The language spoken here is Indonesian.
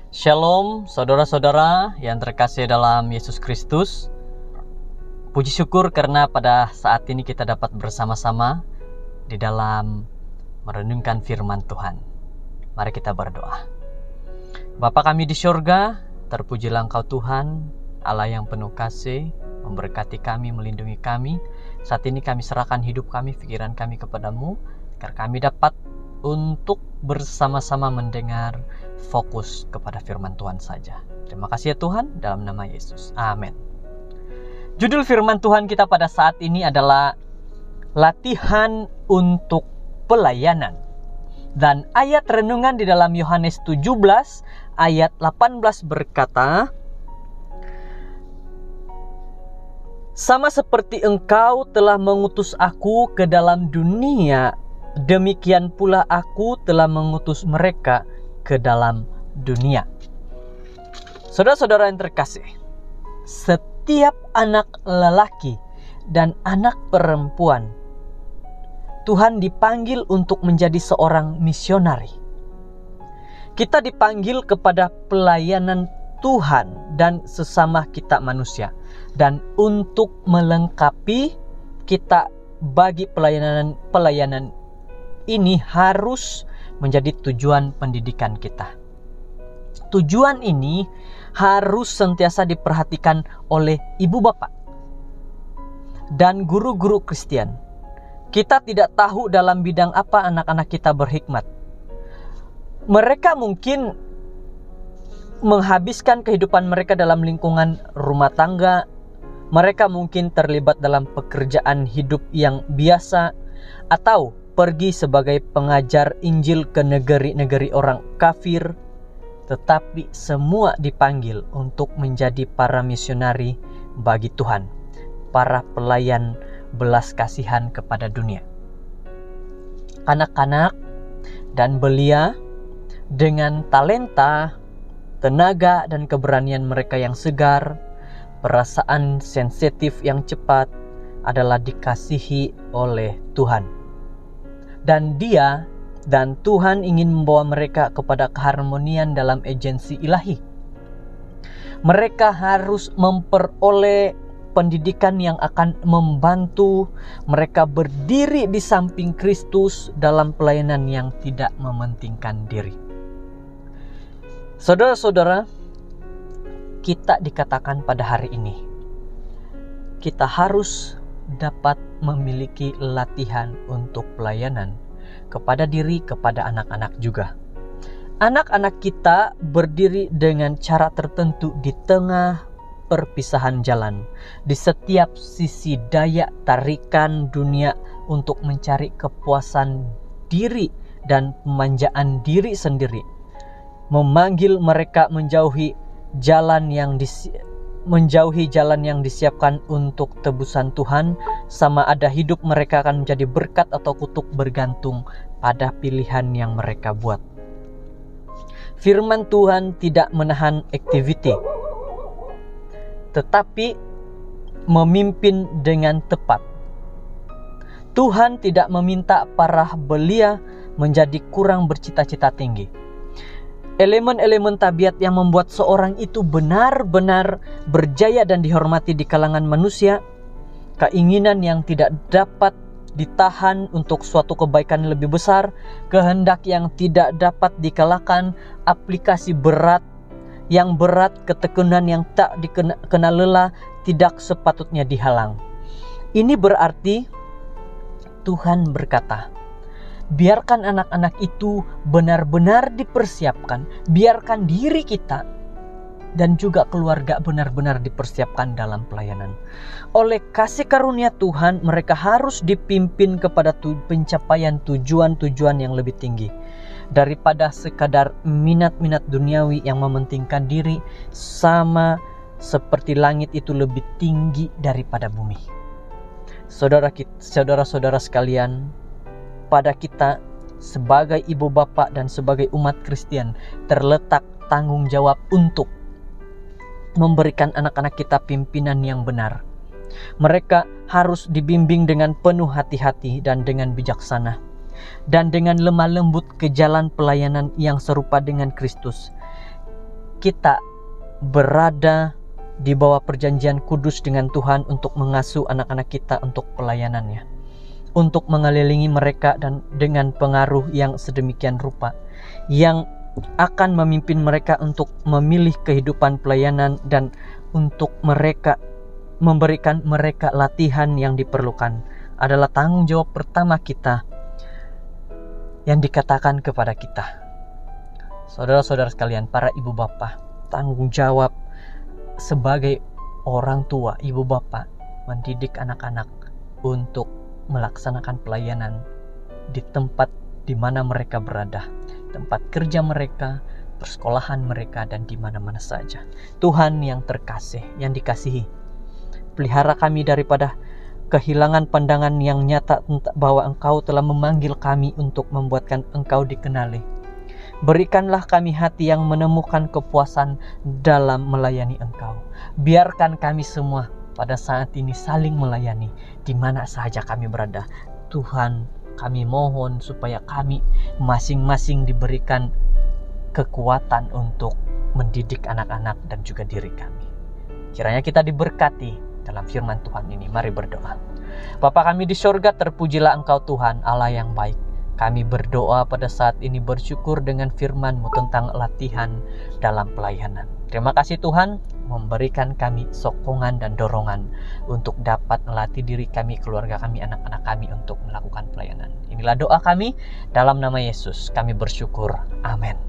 Shalom saudara-saudara yang terkasih dalam Yesus Kristus. Puji syukur karena pada saat ini kita dapat bersama-sama di dalam merenungkan firman Tuhan. Mari kita berdoa. Bapa kami di surga, terpujilah Engkau Tuhan, Allah yang penuh kasih, memberkati kami, melindungi kami. Saat ini kami serahkan hidup kami, pikiran kami kepadamu, agar kami dapat untuk bersama-sama mendengar, fokus kepada firman Tuhan saja. Terima kasih ya Tuhan, dalam nama Yesus. Amin. Judul firman Tuhan kita pada saat ini adalah latihan untuk pelayanan. Dan ayat renungan di dalam Yohanes 17 ayat 18 berkata, "Sama seperti Engkau telah mengutus aku ke dalam dunia, demikian pula aku telah mengutus mereka ke dalam dunia." Saudara-saudara yang terkasih, setiap anak lelaki dan anak perempuan, Tuhan dipanggil untuk menjadi seorang misionari. Kita dipanggil kepada pelayanan Tuhan dan sesama kita manusia, dan untuk melengkapi kita bagi pelayanan ini harus menjadi tujuan pendidikan kita. Tujuan ini harus sentiasa diperhatikan oleh ibu bapak dan guru-guru Kristen. Kita tidak tahu dalam bidang apa anak-anak kita berhikmat. Mereka mungkin menghabiskan kehidupan mereka dalam lingkungan rumah tangga. Mereka mungkin terlibat dalam pekerjaan hidup yang biasa, atau pergi sebagai pengajar Injil ke negeri-negeri orang kafir. Tetapi semua dipanggil untuk menjadi para misionari bagi Tuhan, para pelayan belas kasihan kepada dunia. Anak-anak dan belia dengan talenta, tenaga dan keberanian mereka yang segar, perasaan sensitif yang cepat adalah dikasihi oleh Tuhan. Dan Dia dan Tuhan ingin membawa mereka kepada keharmonian dalam agensi ilahi. Mereka harus memperoleh pendidikan yang akan membantu mereka berdiri di samping Kristus dalam pelayanan yang tidak mementingkan diri. Saudara-saudara, kita dikatakan pada hari ini, kita harus dapat memiliki latihan untuk pelayanan kepada diri, kepada anak-anak juga. Anak-anak kita berdiri dengan cara tertentu di tengah perpisahan jalan, di setiap sisi daya tarikan dunia untuk mencari kepuasan diri dan pemanjaan diri sendiri, memanggil mereka menjauhi jalan yang disiapkan untuk tebusan Tuhan, sama ada hidup mereka akan menjadi berkat atau kutuk bergantung pada pilihan yang mereka buat. Firman Tuhan tidak menahan activity, tetapi memimpin dengan tepat. Tuhan tidak meminta para belia menjadi kurang bercita-cita tinggi. Elemen-elemen tabiat yang membuat seorang itu benar-benar berjaya dan dihormati di kalangan manusia, keinginan yang tidak dapat ditahan untuk suatu kebaikan lebih besar, kehendak yang tidak dapat dikalahkan, aplikasi yang berat, ketekunan yang tak dikenal lelah, tidak sepatutnya dihalang. Ini berarti Tuhan berkata, biarkan anak-anak itu benar-benar dipersiapkan. Biarkan diri kita dan juga keluarga benar-benar dipersiapkan dalam pelayanan. Oleh kasih karunia Tuhan, mereka harus dipimpin kepada pencapaian tujuan-tujuan yang lebih tinggi daripada sekadar minat-minat duniawi yang mementingkan diri, sama seperti langit itu lebih tinggi daripada bumi. Saudara-saudara sekalian, pada kita sebagai ibu bapak dan sebagai umat Kristen terletak tanggung jawab untuk memberikan anak-anak kita pimpinan yang benar. Mereka harus dibimbing dengan penuh hati-hati dan dengan bijaksana, dan dengan lemah lembut ke jalan pelayanan yang serupa dengan Kristus. kita berada di bawah perjanjian kudus dengan Tuhan untuk mengasuh anak-anak kita untuk pelayanannya, untuk mengelilingi mereka dan dengan pengaruh yang sedemikian rupa, yang akan memimpin mereka untuk memilih kehidupan pelayanan dan untuk mereka memberikan mereka latihan yang diperlukan, adalah tanggung jawab pertama kita yang dikatakan kepada kita. Saudara-saudara sekalian, para ibu bapak, tanggung jawab sebagai orang tua, ibu bapak, mendidik anak-anak untuk melaksanakan pelayanan di tempat di mana mereka berada, tempat kerja mereka, persekolahan mereka, dan di mana-mana saja. Tuhan yang terkasih, yang dikasihi, pelihara kami daripada kehilangan pandangan yang nyata bahwa Engkau telah memanggil kami untuk membuatkan Engkau dikenali. Berikanlah kami hati yang menemukan kepuasan dalam melayani Engkau. Biarkan kami semua pada saat ini saling melayani di mana saja kami berada. Tuhan, kami mohon supaya kami masing-masing diberikan kekuatan untuk mendidik anak-anak dan juga diri kami. Kiranya kita diberkati dalam firman Tuhan ini. Mari berdoa. Bapa kami di sorga, terpujilah Engkau Tuhan, Allah yang baik. Kami berdoa pada saat ini bersyukur dengan firman-Mu tentang latihan dalam pelayanan. Terima kasih Tuhan memberikan kami sokongan dan dorongan untuk dapat melatih diri kami, keluarga kami, anak-anak kami untuk melakukan pelayanan. Inilah doa kami dalam nama Yesus. Kami bersyukur. Amin.